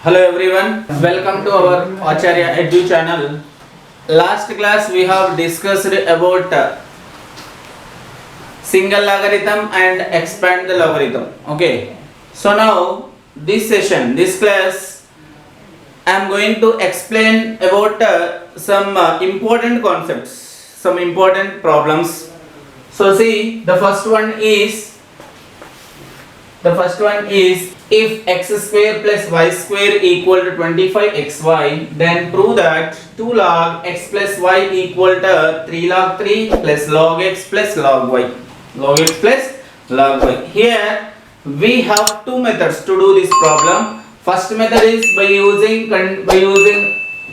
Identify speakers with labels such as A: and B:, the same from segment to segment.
A: Hello everyone, welcome to our Acharya Edu channel. Last class we have discussed about single logarithm and expand the logarithm. Okay, so now this session, this class, I am going to explain about some important concepts, some important problems. So see, the first one is if x square plus y square equal to 25xy, then prove that 2 log x plus y equal to 3 log 3 plus log x plus log y. Log x plus log y. Here we have two methods to do this problem. First method is by using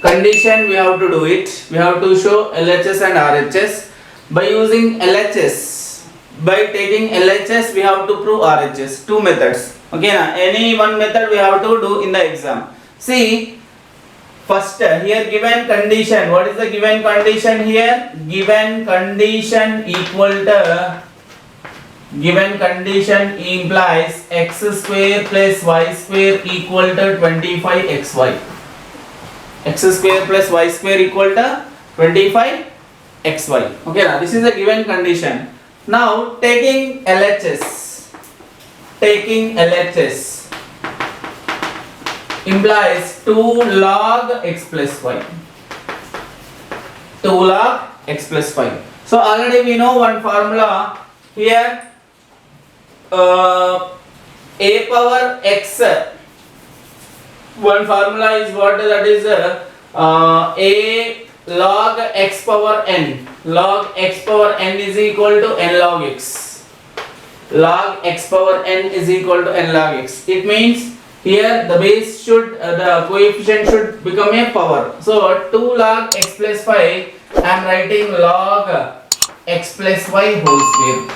A: condition we have to do it. We have to show LHS and RHS. By using LHS, by taking LHS we have to prove RHS. Two methods. Okay, now any one method we have to do in the exam. See, first here given condition. What is the given condition here? Given condition implies x square plus y square equal to 25xy. X square plus y square equal to 25xy. Okay, now this is a given condition. Now taking LHS implies 2 log x plus y. 2 log x plus y. So already we know one formula here. A power x. One formula is what? That is a log x power n. Log x power n is equal to n log x. Log x power n is equal to n log x. It means here the base should, the coefficient should become a power. So 2 log x plus y, I am writing log x plus y whole square.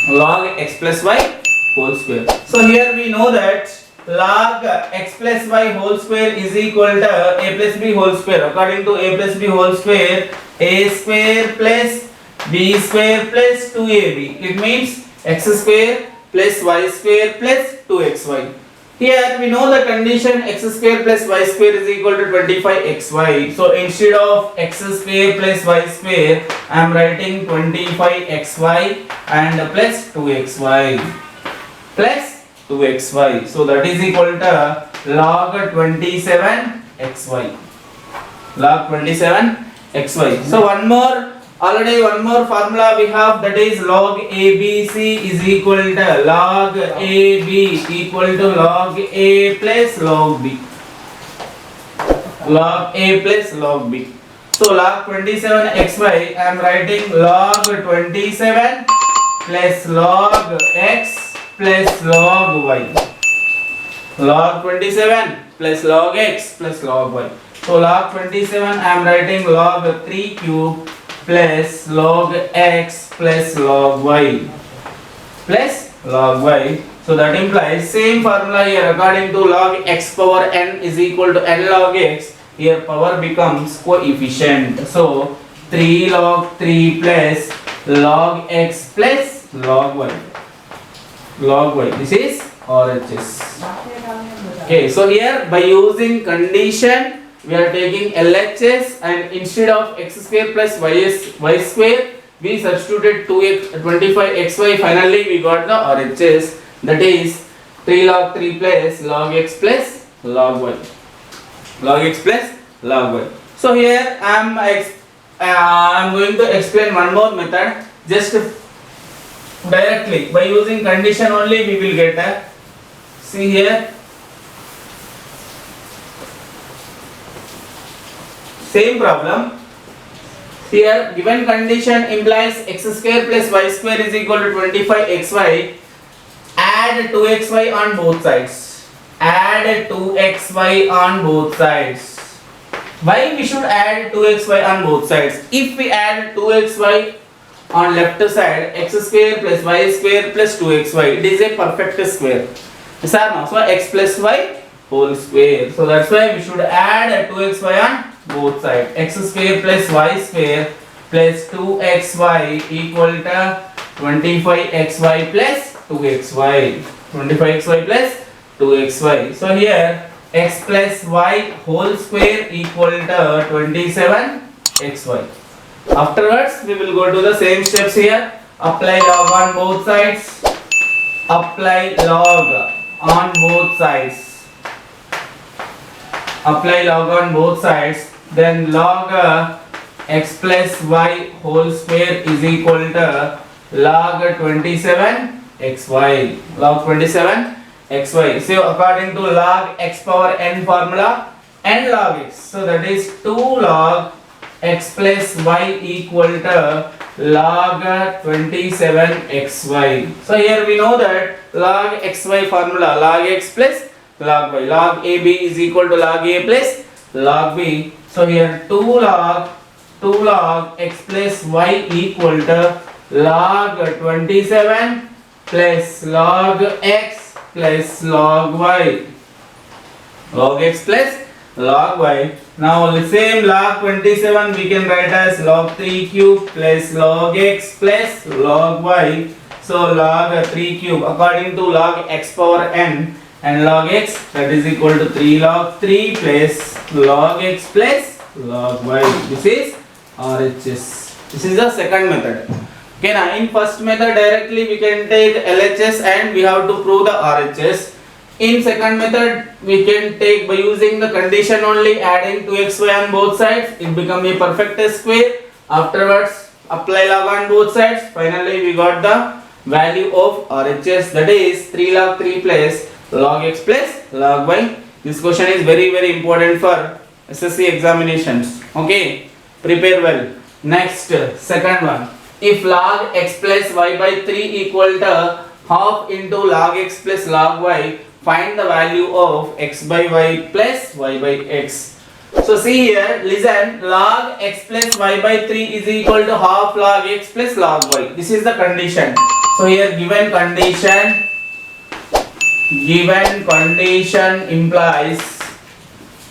A: Log x plus y whole square. So here we know that log x plus y whole square is equal to a plus b whole square. According to a plus b whole square, a square plus b square plus 2ab. It means x square plus y square plus 2xy. Here we know the condition x square plus y square is equal to 25xy. So instead of x square plus y square, I am writing 25xy and plus 2xy. Plus 2xy. So that is equal to log 27xy. Log 27xy. So one more formula we have, that is log ABC is equal to log AB equal to log A plus log B. Log A plus log B. So log 27xy, I am writing log 27 plus log x plus log y. Log 27 plus log x plus log y. So log 27 I am writing log 3 cube plus log x plus log y plus log y. So that implies same formula here. According to log x power n is equal to n log x, here power becomes coefficient. So 3 log 3 plus log x plus log y. Log y. This is RHS. Okay, so here by using condition we are taking LHS, and instead of x square plus y square we substituted 25xy. Finally we got the RHS, that is 3 log 3 plus log x plus log y. Log x plus log y. So here I am going to explain one more method. Just directly by using condition only we will get a, see here, same problem. Here given condition implies x square plus y square is equal to 25xy. Add 2xy on both sides. Add 2xy on both sides. Why we should add 2xy on both sides? If we add 2xy on left side, x square plus y square plus 2xy, it is a perfect square. Yes or no? So x plus y whole square. So that's why we should add 2xy on both sides. X square plus y square plus 2xy equal to 25xy plus 2xy. 25xy plus 2xy. So here x plus y whole square equal to 27xy. Afterwards, we will go to the same steps here. Apply log on both sides. Apply log on both sides. Apply log on both sides. Then log x plus y whole square is equal to log 27xy. Log 27xy. So according to log x power n formula, n log x. So that is 2 log x plus y equal to log 27xy. So here we know that log xy formula, log x plus log y. Log ab is equal to log a plus log b. So here 2 log x plus y equal to log 27 plus log x plus log y. Log x plus log y. Now the same log 27 we can write as log 3 cube plus log x plus log y. So log 3 cube according to log x power n and log x, that is equal to 3 log 3 plus log x plus log y. This is RHS. This is the second method. Okay, now in first method directly we can take LHS and we have to prove the RHS. In second method we can take by using the condition only, adding 2xy on both sides, it become a perfect square. Afterwards apply log on both sides. Finally we got the value of RHS, that is 3 log 3 plus log x plus log y. This question is very important for SSC examinations. Okay, prepare well. Next, second one. If log x plus y by 3 equal to half into log x plus log y, find the value of x by y plus y by x. So see here, listen, log x plus y by 3 is equal to half log x plus log y. This is the condition. So here given condition implies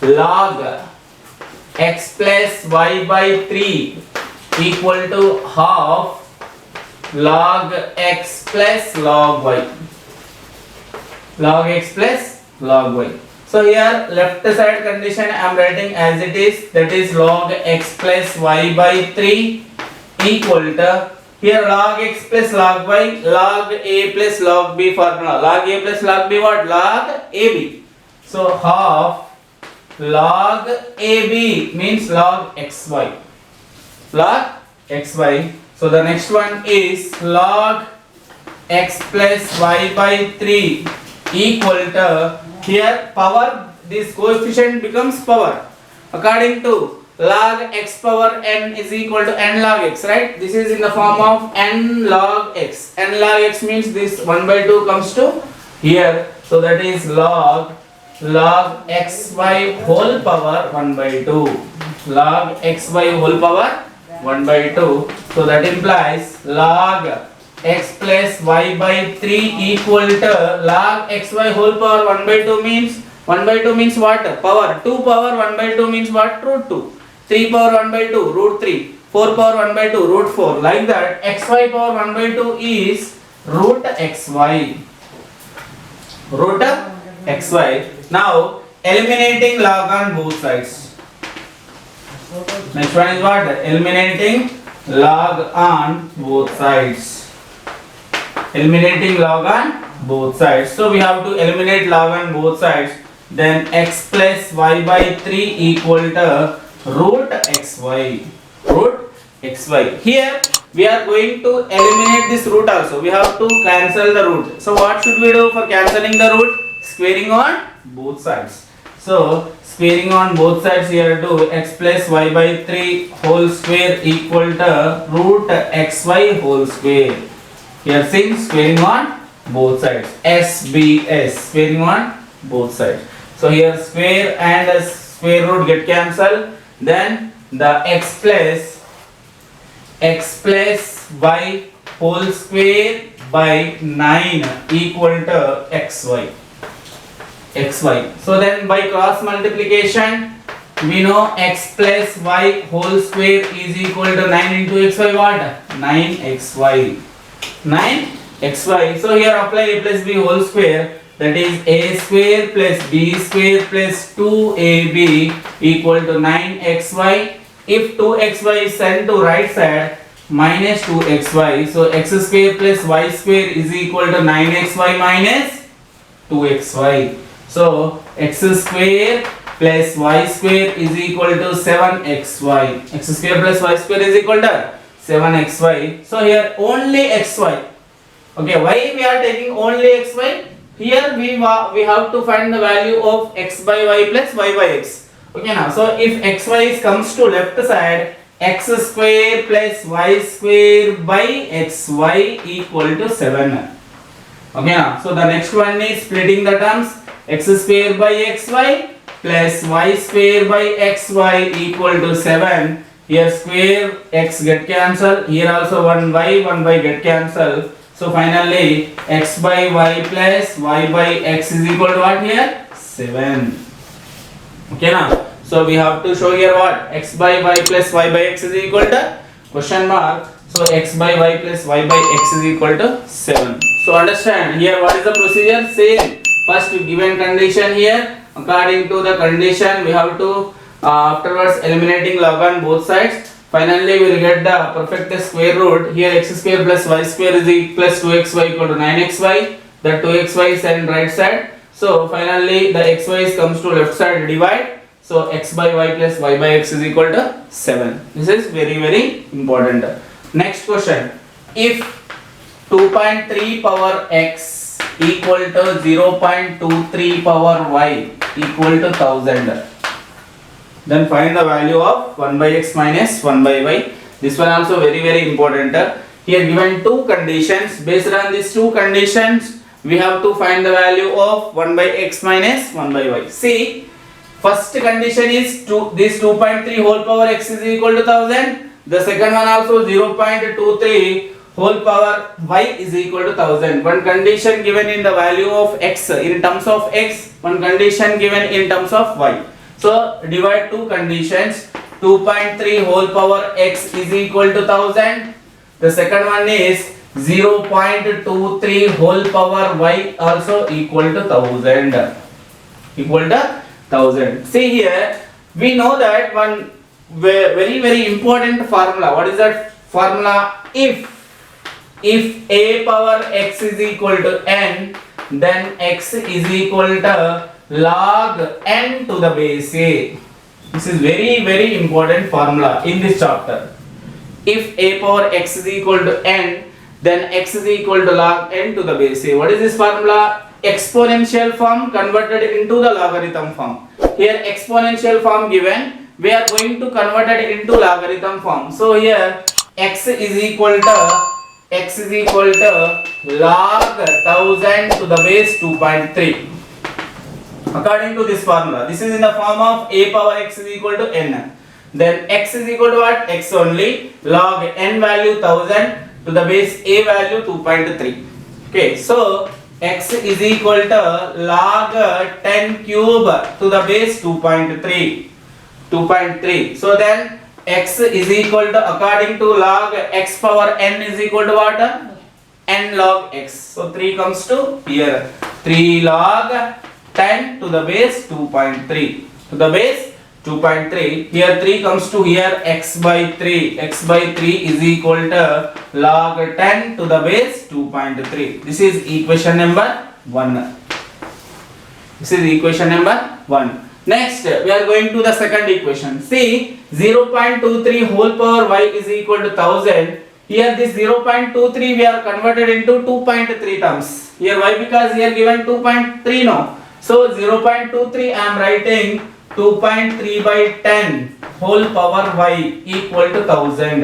A: log x plus y by 3 equal to half log x plus log y. Log x plus log y. So here left side condition I am writing as it is, that is log x plus y by 3 equal to, here log x plus log y, log a plus log b formula. Log a plus log b what? Log ab. So half log ab means log xy. Log xy. So the next one is log x plus y by 3 equal to, here power, this coefficient becomes power. According to log x power n is equal to n log x, right? This is in the form of n log x. N log x means this 1 by 2 comes to here. So that is log xy whole power 1 by 2. Log xy whole power 1 by 2. So that implies log x plus y by 3 equal to log xy whole power 1 by 2 means, 1 by 2 means what? Power. 2 power 1 by 2 means what? Root 2. 3 power 1 by 2 root 3. 4 power 1 by 2 root 4. Like that, xy power 1 by 2 is root xy. Root xy. Now eliminating log on both sides. Next one is what? Eliminating log on both sides. Eliminating log on both sides. So we have to eliminate log on both sides. Then x plus y by 3 equal to root xy. Root xy. Here we are going to eliminate this root also. We have to cancel the root. So what should we do for cancelling the root? Squaring on both sides. So squaring on both sides, here do x plus y by 3 whole square equal to root xy whole square. Here since squaring on both sides, SBS, squaring on both sides. So here square and square root get cancelled. Then the x plus y whole square by 9 equal to xy. So then by cross multiplication we know x plus y whole square is equal to 9 into xy what? 9xy. 9xy. So here apply a plus b whole square, that is a square plus b square plus 2ab equal to 9xy. If 2xy is sent to right side, minus 2xy. So x square plus y square is equal to 9xy minus 2xy. So x square plus y square is equal to 7xy. X square plus y square is equal to 7xy. So here only xy. Okay, why we are taking only xy? Here we have to find the value of x by y plus y by x. Okay, now so if xy comes to left side, x square plus y square by xy equal to 7. Okay, now so the next one is splitting the terms. X square by xy plus y square by xy equal to 7. Here square x get cancelled. Here also 1 by get cancelled. So finally x by y plus y by x is equal to what here? 7. Okay, now so we have to show here what? X by y plus y by x is equal to question mark. So x by y plus y by x is equal to 7. So understand here what is the procedure? Same. First given condition here, according to the condition we have to afterwards eliminating log on both sides. Finally we will get the perfect square root. Here x square plus y square is plus 2xy equal to 9xy. The 2xy is on right side. So finally the xy comes to left side, divide. So x by y plus y by x is equal to 7. This is very important. Next question. If 2.3 power x equal to 0.23 power y equal to 1000. Then find the value of 1 by x minus 1 by y. This one also very important. Here given two conditions. Based on these two conditions, we have to find the value of 1 by x minus 1 by y. See, first condition is this 2.3 whole power x is equal to 1000. The second one also 0.23 whole power y is equal to 1000. One condition given in the value of x in terms of x, one condition given in terms of y. So divide two conditions. 2.3 whole power x is equal to 1000. The second one is 0.23 whole power y also equal to 1000. Equal to 1000. See here, we know that one very important formula. What is that formula? If a power x is equal to n, then x is equal to log n to the base a. This is very important formula in this chapter. If a power x is equal to n, then x is equal to log n to the base a. What is this formula? Exponential form converted into the logarithm form. Here exponential form given, we are going to convert it into logarithm form. So here x is equal to log 1000 to the base 2.3. According to this formula, this is in the form of a power x is equal to n. Then x is equal to what? X only. Log n value 1000 to the base a value 2.3. Okay, so x is equal to log 10 cube to the base 2.3. So then x is equal to, according to log x power n is equal to what? N log x. So 3 comes to here. 3 log 10 to the base 2.3. To the base 2.3. Here 3 comes to here x by 3. X by 3 is equal to log 10 to the base 2.3. This is equation number 1. This is equation number 1. Next, we are going to the second equation. See, 0.23 whole power y is equal to 1000. Here this 0.23 we are converted into 2.3 terms. Here why? Because here given 2.3 no. So 0.23 I am writing 2.3 by 10 whole power y equal to 1000.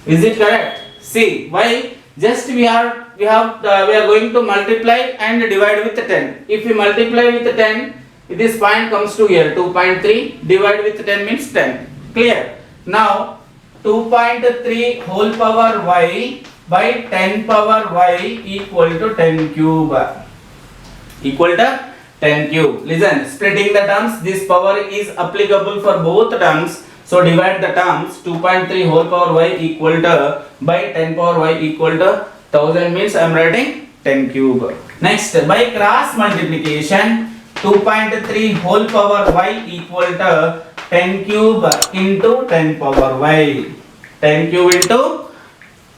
A: Is it correct? See, why? Just we are going to multiply and divide with 10. If we multiply with 10, this point comes to here 2.3, divide with 10 means 10. Clear? Now 2.3 whole power y by 10 power y equal to 10 cube. Equal to 10 cube. Listen, splitting the terms, this power is applicable for both terms. So divide the terms. 2.3 whole power y equal to by 10 power y equal to 1000 means I am writing 10 cube. Next, by cross multiplication, 2.3 whole power y equal to 10 cube into 10 power y. 10 cube into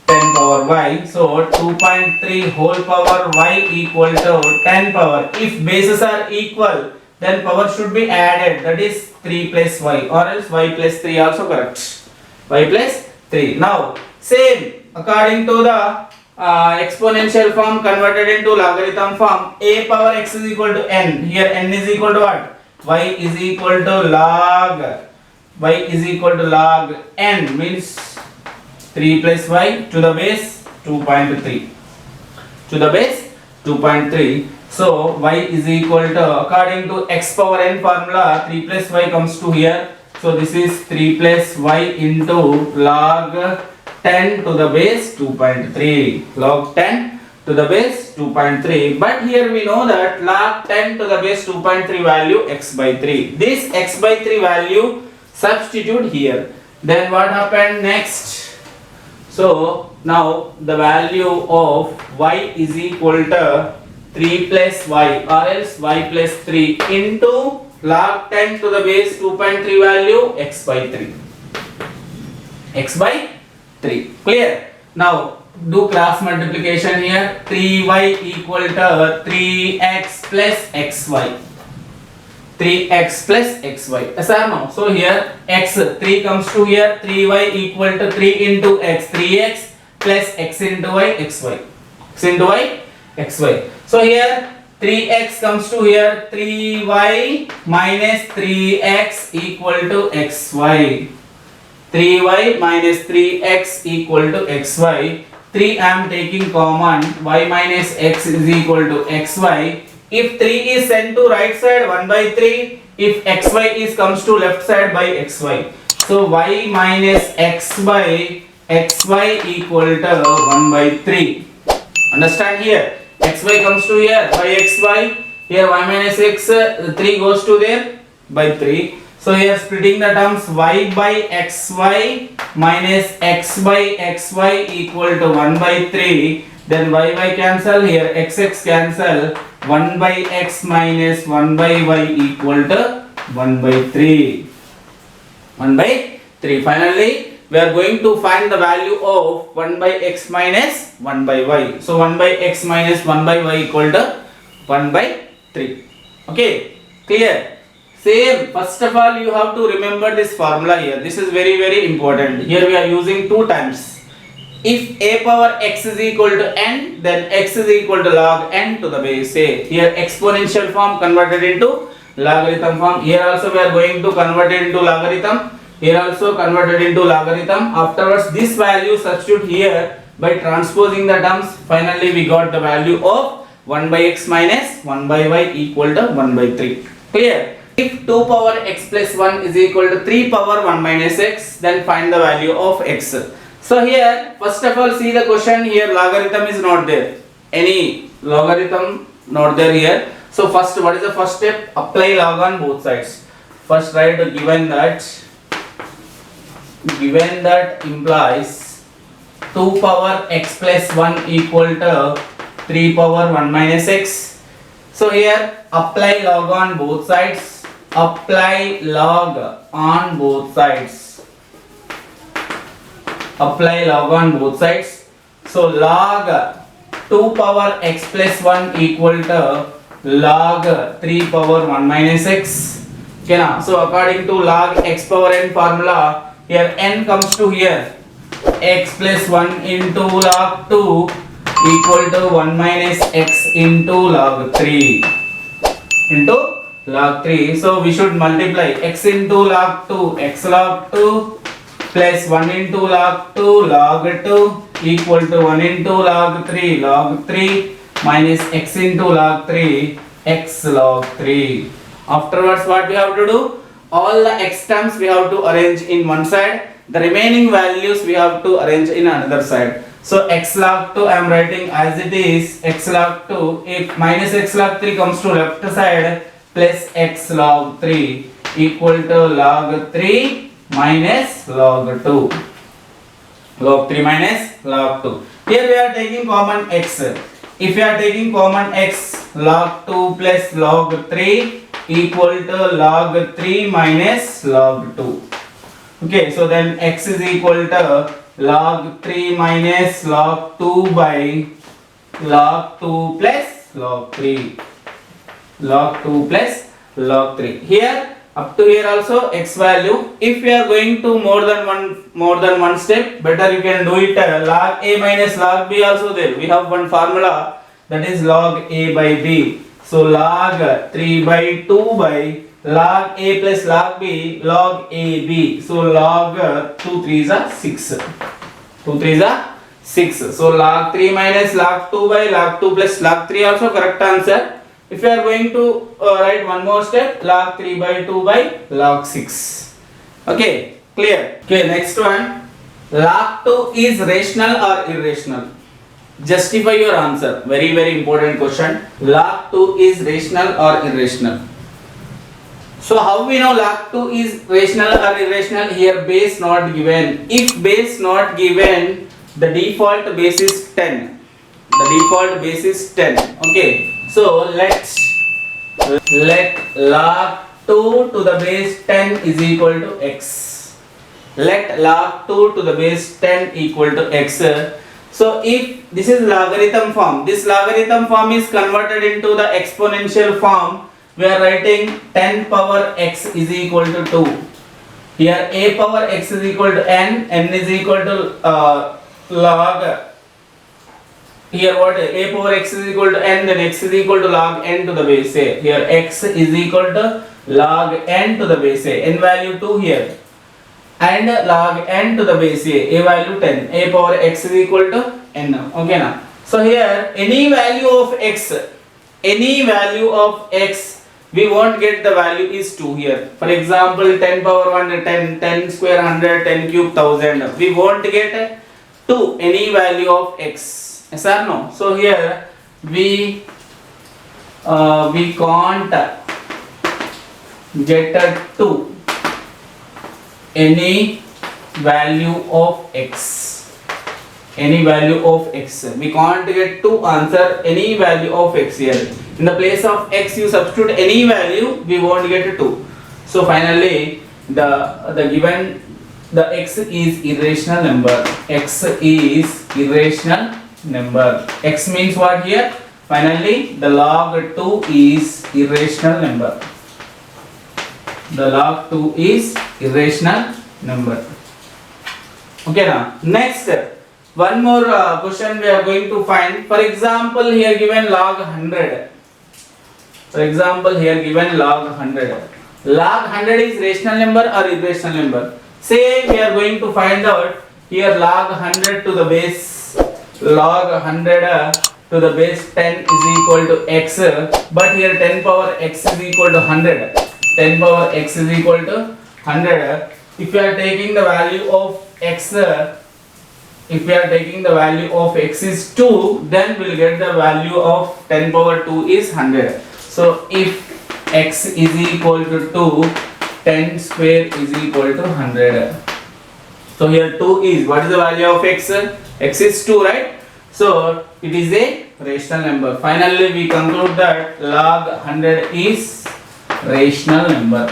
A: 10 power y. So 2.3 whole power y equal to 10 power. If bases are equal, then power should be added. That is 3 plus y, or else y plus 3 also correct. Y plus 3. Now same according to the exponential form converted into logarithm form, a power x is equal to n. Here n is equal to what? Y is equal to log n, means 3 plus y to the base 2.3 to the base 2.3. So y is equal to, according to x power n formula, 3 plus y comes to here. So this is 3 plus y into log 10 to the base 2.3. Log 10 to the base 2.3. But here we know that log 10 to the base 2.3 value x by 3. This x by 3 value substitute here. Then what happened next? So now the value of y is equal to 3 plus y, or else y plus 3 into log 10 to the base 2.3 value x by 3. X by 3. Clear? Now do cross multiplication here. 3y equal to 3x plus xy. 3x plus xy. Yes or no? So here x 3 comes to here. 3y equal to 3 into x. 3x plus x into y xy. X into y xy. So here 3x comes to here. 3y minus 3x equal to xy. 3y minus 3x equal to xy. 3 I am taking common. Y minus x is equal to xy. If 3 is sent to right side, 1 by 3. If xy is comes to left side, by xy. So y minus x by xy equal to 1 by 3. Understand here? Xy comes to here by xy. Here y minus x, 3 goes to there by 3. So here splitting the terms, y by xy minus x by xy equal to 1 by 3. Then y cancel, here x cancel. 1 by x minus 1 by y equal to 1 by 3. 1 by 3. Finally, we are going to find the value of 1 by x minus 1 by y. So 1 by x minus 1 by y equal to 1 by 3. Okay, clear? Same, first of all you have to remember this formula here. This is very important. Here we are using 2 times. If a power x is equal to n, then x is equal to log n to the base a. Here exponential form converted into logarithm form. Here also we are going to convert it into logarithm. Here also converted into logarithm. Afterwards this value substitute here by transposing the terms. Finally we got the value of 1 by x minus 1 by y equal to 1 by 3. Clear? If 2 power x plus 1 is equal to 3 power 1 minus x, then find the value of x. So here, first of all, see the question here, logarithm is not there. Any logarithm not there here. So first, what is the first step? Apply log on both sides. First write given that implies 2 power x plus 1 equal to 3 power 1 minus x. So here, apply log on both sides. Apply log on both sides. Apply log on both sides. So log 2 power x plus 1 equal to log 3 power 1 minus x. Okay, now, so according to log x power n formula, here n comes to here. X plus 1 into log 2 equal to 1 minus x into log 3. Into log 3. So we should multiply x into log 2, x log 2 plus 1 into log 2, log 2 equal to 1 into log 3 minus x into log 3, x log 3. Afterwards what we have to do? All the x terms we have to arrange in one side. The remaining values we have to arrange in another side. So x log 2 I am writing as it is, x log 2. If minus x log 3 comes to left side, plus x log 3 equal to log 3 minus log 2. Log 3 minus log 2. Here we are taking common x. if you are taking common x, log 2 plus log 3 equal to log 3 minus log 2. Okay, so then x is equal to log 3 minus log 2 by log 2 plus log 3. Log 2 plus log 3. Here up to here also x value. If we are going to more than one step, better you can do it log a minus log b also there. We have one formula, that is log a by b. So log 3 by 2 by log a plus log b, log a b. So log 2 3s are 6. 2 3s are 6. So log 3 minus log 2 by log 2 plus log 3 also correct answer. If you are going to write one more step, log 3 by 2 by log 6. Okay, clear? Okay, next one. Log 2 is rational or irrational? Justify your answer. Very important question. Log 2 is rational or irrational? So how we know log 2 is rational or irrational? Here base not given. If base not given, the default base is 10. The default base is 10. Okay. So let log 2 to the base 10 is equal to x. Let log 2 to the base 10 equal to x. So if this is logarithm form, this logarithm form is converted into the exponential form. We are writing 10 power x is equal to 2. Here a power x is equal to n is equal to log. Here what, a power x is equal to n, then x is equal to log n to the base a. Here x is equal to log n to the base a. N value 2 here, and log n to the base a value 10. A power x is equal to n. Okay now. So here any value of x, we won't get the value is 2 here. For example, 10 power 1 10, 10 square 100, 10 cube 1000. We won't get 2 any value of x. Yes or no? So here we can't get 2 any value of x. Any value of x. We can't get 2 answer any value of x here. In the place of x you substitute any value, we won't get 2. So finally the given, the x is irrational number. X is irrational number. X means what here? Finally the log 2 is irrational number. The log 2 is irrational number. Okay now, next one more question we are going to find. For example, here given log 100. For example, here given log 100. Log 100 is rational number or irrational number? Say we are going to find out here log 100 to the base, log 100 to the base 10 is equal to x, but here 10 power x is equal to 100. 10 power x is equal to 100. If you are taking the value of x, is 2, then we will get the value of 10 power 2 is 100. So if x is equal to 2, 10 square is equal to 100. So here 2 is, what is the value of x? X is 2, right? So it is a rational number. Finally we conclude that log 100 is rational number.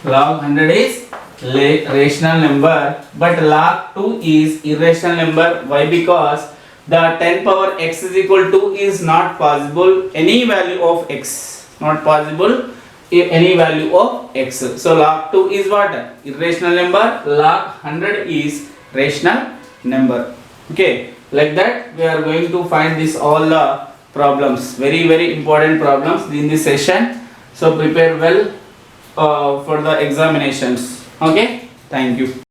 A: Log 100 is rational number, but log 2 is irrational number. Why? Because the 10 power x is equal to is not possible any value of x. Not possible any value of x. So log 2 is what? Irrational number. Log 100 is rational number. Okay, like that we are going to find this all the problems, very important problems in this session. So prepare well for the examinations. Okay, thank you.